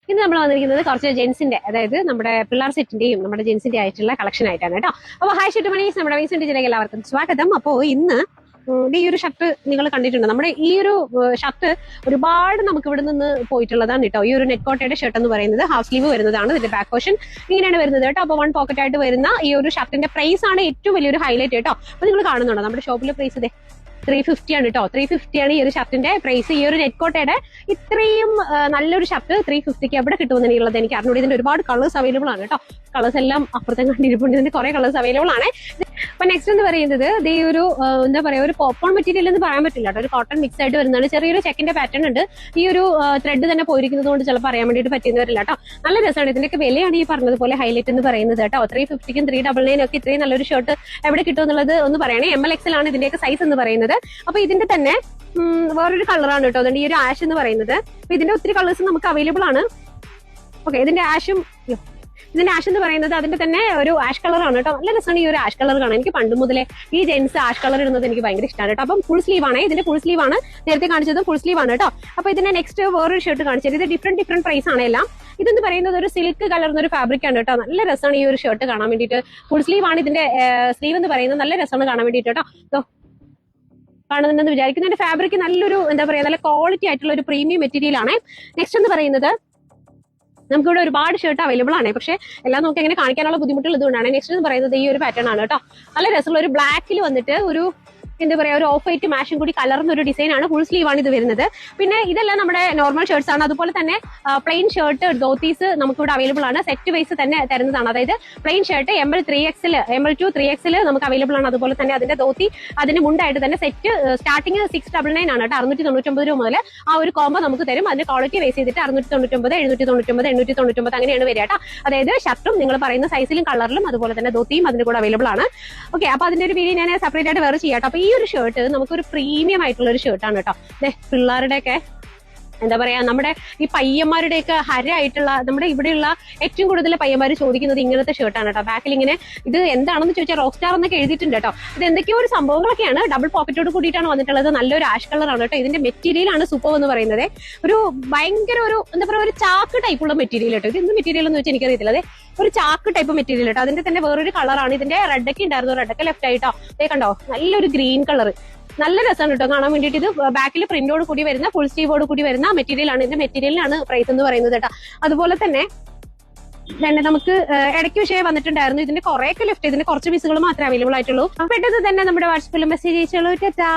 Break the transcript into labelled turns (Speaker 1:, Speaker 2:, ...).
Speaker 1: ഇന്ന് നമ്മൾ വന്നിരിക്കുന്നത് കുറച്ച് ജെൻസിന്റെ, അതായത് നമ്മുടെ പിള്ളേർ സെറ്റിന്റെയും നമ്മുടെ ജെൻസിന്റെ ആയിട്ടുള്ള കളക്ഷൻ ആയിട്ടാണ് കേട്ടോ. അപ്പോൾ ഹായ് ഷുട്ടുമണീസ്, നമ്മുടെ വീസിന്റെ ഡിജിലേക്ക് എല്ലാവർക്കും സ്വാഗതം. അപ്പോൾ ഇന്ന് ഈ ഒരു ഷർട്ട് നിങ്ങൾ കണ്ടിട്ടുണ്ട്. നമ്മുടെ ഈ ഒരു ഷർട്ട് ഒരുപാട് നമുക്ക് ഇവിടെ നിന്ന് പോയിട്ടുള്ളതാണ് കേട്ടോ. ഈ ഒരു നെറ്റ് കോട്ടയുടെ ഷർട്ട് എന്ന് പറയുന്നത് ഹാഫ് സ്ലീവ് വരുന്നതാണ്. ഇതിന്റെ ബാക്ക് പോർഷൻ ഇങ്ങനെയാണ് വരുന്നത് കേട്ടോ. അപ്പോൾ 1 പോക്കറ്റ് ആയിട്ട് വരുന്ന ഈ ഒരു ഷർട്ടിന്റെ പ്രൈസ് ആണ് ഏറ്റവും വലിയൊരു ഹൈലൈറ്റ് കേട്ടോ. അപ്പോൾ നിങ്ങൾ കാണുന്നുണ്ടോ നമ്മുടെ ഷോപ്പിലെ പ്രൈസ് ഇതേ 350 ആണ് കേട്ടോ. 350 ആണ് ഈ ഒരു ഷർട്ടിന്റെ പ്രൈസ്. ഈ ഒരു നെറ്റ് കോട്ടയുടെ ഇത്രയും നല്ലൊരു ഷർട്ട് 350ക്ക് എവിടെ കിട്ടുമെന്നുള്ളത് എനിക്ക് അറിഞ്ഞൂടെ. ഇതിന്റെ ഒരുപാട് കളേഴ്സ് അവൈലബിൾ ആണ് കേട്ടോ. കളേഴ്സ് എല്ലാം അപ്പുറത്തെ കണ്ടിരിപ്പുണ്ട്. ഇതിന്റെ കുറെ കളേഴ്സ് അവൈലബിൾ ആണ്. അപ്പൊ നെക്സ്റ്റ് എന്ന് പറയുന്നത് ഈ ഒരു എന്താ പറയാ, ഒരു പോപ്കോൺ മെറ്റീരിയൽ എന്ന് പറയാൻ പറ്റില്ല കേട്ടോ. ഒരു കോട്ടൺ മിക്സ് ആയിട്ട് വരുന്നതാണ്. ചെറിയൊരു ചെക്കിന്റെ പാറ്റേൺ ഉണ്ട്. ഈ ഒരു ത്രെഡ് തന്നെ പോയിരിക്കുന്നത് കൊണ്ട് ചിലപ്പോൾ അറിയാൻ വേണ്ടിയിട്ട് പറ്റിയെന്ന് വരില്ല കേട്ടോ. നല്ല രസമാണ്. ഇതിന്റെയൊക്കെ വിലയാണ് ഈ പറഞ്ഞതുപോലെ ഹൈലൈറ്റ് എന്ന് പറയുന്നത് കേട്ടോ. 350ക്കും 399 ഒക്കെ ഇത്രയും നല്ലൊരു ഷർട്ട് എവിടെ കിട്ടും എന്നുള്ളത് ഒന്ന് പറയണേ. ML-XL ആണ് ഇതിന്റെയൊക്കെ സൈസ് എന്ന് പറയുന്നത്. അപ്പൊ ഇതിന്റെ തന്നെ വേറൊരു കളറാണ് കേട്ടോ. അതുകൊണ്ട് ഈ ഒരു ആഷ് എന്ന് പറയുന്നത്. അപ്പൊ ഇതിന്റെ ഒത്തിരി കളേഴ്സ് നമുക്ക് അവൈലബിൾ ആണ്. ഓക്കെ, ഇതിന്റെ ആഷ് എന്ന് പറയുന്നത് അതിന്റെ തന്നെ ഒരു ആഷ് കളറാണ് കേട്ടോ. നല്ല രസമാണ് ഈ ഒരു ആഷ് കളർ കാണാൻ. എനിക്ക് പണ്ട് മുതലേ ഈ ജെൻസ് ആഷ് കളർ ഇടുന്നത് എനിക്ക് ഭയങ്കര ഇഷ്ടമാണ് കേട്ടോ. അപ്പം ഫുൾ സ്ലീവ് ആണ്. ഇതിന്റെ ഫുൾ സ്ലീവ് ആണ് നേരത്തെ കാണിച്ചത്. ഫുൾ സ്ലീവ് ആണ് കേട്ടോ. അപ്പൊ ഇതിന്റെ നെക്സ്റ്റ് വേറൊരു ഷർട്ട് കാണിച്ചത്. ഇത് ഡിഫറെന്റ് പ്രൈസ് ആണ് എല്ലാം. ഇതെന്ന് പറയുന്നത് ഒരു സിൽക്ക് കലർന്ന ഒരു ഫാബ്രിക് ആണ് കേട്ടോ. നല്ല രസമാണ് ഈ ഒരു ഷർട്ട് കാണാൻ വേണ്ടിയിട്ട്. ഫുൾ സ്ലീവ് ആണ് ഇതിന്റെ സ്ലീവ് എന്ന് പറയുന്നത്. നല്ല രസമാണ് കാണാൻ വേണ്ടിയിട്ട് കേട്ടോ. കാണുന്നുണ്ടെന്ന് വിചാരിക്കുന്നു. ഇതിന്റെ ഫാബ്രിക് നല്ലൊരു എന്താ പറയാ, നല്ല ക്വാളിറ്റി ആയിട്ടുള്ള ഒരു പ്രീമിയം മെറ്റീരിയൽ ആണ്. നെക്സ്റ്റ് എന്ന് പറയുന്നത് നമുക്കിവിടെ ഒരുപാട് ഷർട്ട് അവൈലബിൾ ആണ്. പക്ഷെ എല്ലാം നമുക്ക് എങ്ങനെ കാണിക്കാനുള്ള ബുദ്ധിമുട്ടുകൾ ഇതുകൊണ്ടാണ്. നെക്സ്റ്റ് എന്ന് പറയുന്നത് ഈ ഒരു പാറ്റേൺ ആണ് കേട്ടോ. നല്ല രസമുള്ള ഒരു ബ്ലാക്കിൽ വന്നിട്ട് ഒരു എന്താ പറയാ, ഒരു ഓഫ് വൈറ്റ് മാഷും കൂടി കലർന്ന ഒരു ഡിസൈൻ ആണ്. ഫുൾ സ്ലീവ് ആണ് ഇത് വരുന്നത്. പിന്നെ ഇതെല്ലാം നമ്മുടെ നോർമൽ ഷർട്ട്സ് ആണ്. അതുപോലെ തന്നെ പ്ലെയിൻ ഷർട്ട് ധോത്തീസ് നമുക്കിവിടെ അവൈലബിൾ ആണ്. സെറ്റ് വൈസ് തന്നെ തരുന്നതാണ്. അതായത് plain shirt ML 3XL, ML2 3XL നമുക്ക് അവൈലബിൾ ആണ്. അതുപോലെ തന്നെ അതിന്റെ ധോത്തി അതിന് മുണ്ടായിട്ട് തന്നെ സെറ്റ് സ്റ്റാർട്ടിങ് 699 ആണ് കേട്ടോ. 699 രൂപ മുതൽ ആ ഒരു കോംബോ നമുക്ക് തരും. അതിന്റെ ക്വാളിറ്റി ബേസ് ചെയ്തിട്ട് 699, 799, 899 അങ്ങനെയാണ് വരിക കേട്ടോ. അതായത് ഷർട്ടും നിങ്ങൾ പറയുന്ന സൈസിലും കളറിലും അതുപോലെ തന്നെ ധോത്തിയും അതിന്റെ കൂടെ അവൈലബിൾ ആണ്. ഓക്കെ, അപ്പൊ അതിന്റെ ഒരു വീഡിയോ ഞാൻ സെപ്പറേറ്റ് ആയിട്ട് വേറെ ചെയ്യാം കേട്ടോ. അപ്പൊ ഈ ഒരു ഷർട്ട് നമുക്കൊരു പ്രീമിയം ആയിട്ടുള്ള ഒരു ഷർട്ടാണ് കേട്ടോ. പിള്ളേരുടെയൊക്കെ എന്താ പറയാ, നമ്മുടെ ഈ പയ്യന്മാരുടെയൊക്കെ ഹരമായിട്ടുള്ള, നമ്മുടെ ഇവിടെയുള്ള ഏറ്റവും കൂടുതൽ പയ്യന്മാർ ചോദിക്കുന്നത് ഇങ്ങനത്തെ ഷർട്ടാണ് കേട്ടോ. ബാക്കിൽ ഇങ്ങനെ ഇത് എന്താണെന്ന് ചോദിച്ചാൽ റോക്ക് സ്റ്റാർ എന്നൊക്കെ എഴുതിയിട്ടുണ്ട് കേട്ടോ. ഇത് എന്തൊക്കെയോ ഒരു സംഭവങ്ങളൊക്കെയാണ്. ഡബിൾ പോക്കറ്റോട് കൂടിയിട്ടാണ് വന്നിട്ടുള്ളത്. നല്ലൊരു ആഷ് കളറാണ് കേട്ടോ. ഇതിന്റെ മെറ്റീരിയൽ ആണ് സൂപ്പർ എന്ന് പറയുന്നത്. ഒരു ഭയങ്കര ഒരു എന്താ പറയുക, ഒരു ചാക്ക് ടൈപ്പുള്ള മെറ്റീരിയൽ കേട്ടോ. ഇത് എന്ത് മെറ്റീരിയൽ എന്ന് വെച്ചാൽ എനിക്കറിയത്തില്ല. അതെ, ഒരു ചാക്ക് ടൈപ്പ് മെറ്റീരിയൽ കേട്ടോ. അതിന്റെ തന്നെ വേറൊരു കളറാണ്. ഇതിന്റെ റെഡൊക്കെ ഉണ്ടായിരുന്നു. റെഡൊക്കെ ലെഫ്റ്റ് ആയിട്ടോ. അതേ കണ്ടോ, നല്ലൊരു ഗ്രീൻ കളർ. നല്ല രസമാണ് കേട്ടോ കാണാൻ വേണ്ടിയിട്ട്. ഇത് ബാക്കിൽ പ്രിന്റോട് കൂടി വരുന്ന, ഫുൾ സ്ലീവോട് കൂടി വരുന്ന മെറ്റീരിയൽ ആണ്. ഇതിന്റെ മെറ്റീരിയലിനാണ് പ്രൈസ് എന്ന് പറയുന്നത് കേട്ടോ. അതുപോലെ തന്നെ നമുക്ക് ഇടയ്ക്ക് വിഷയം വന്നിട്ടുണ്ടായിരുന്നു. ഇതിന്റെ കുറേയൊക്കെ ലെഫ്റ്റ്, ഇതിന്റെ കുറച്ച് പീസുകൾ മാത്രമേ അവൈലബിൾ ആയിട്ടുള്ളൂ. പെട്ടെന്ന് തന്നെ നമ്മുടെ വാട്സപ്പിൽ മെസ്സേജ് അയച്ചോളൂ. ടാറ്റാ.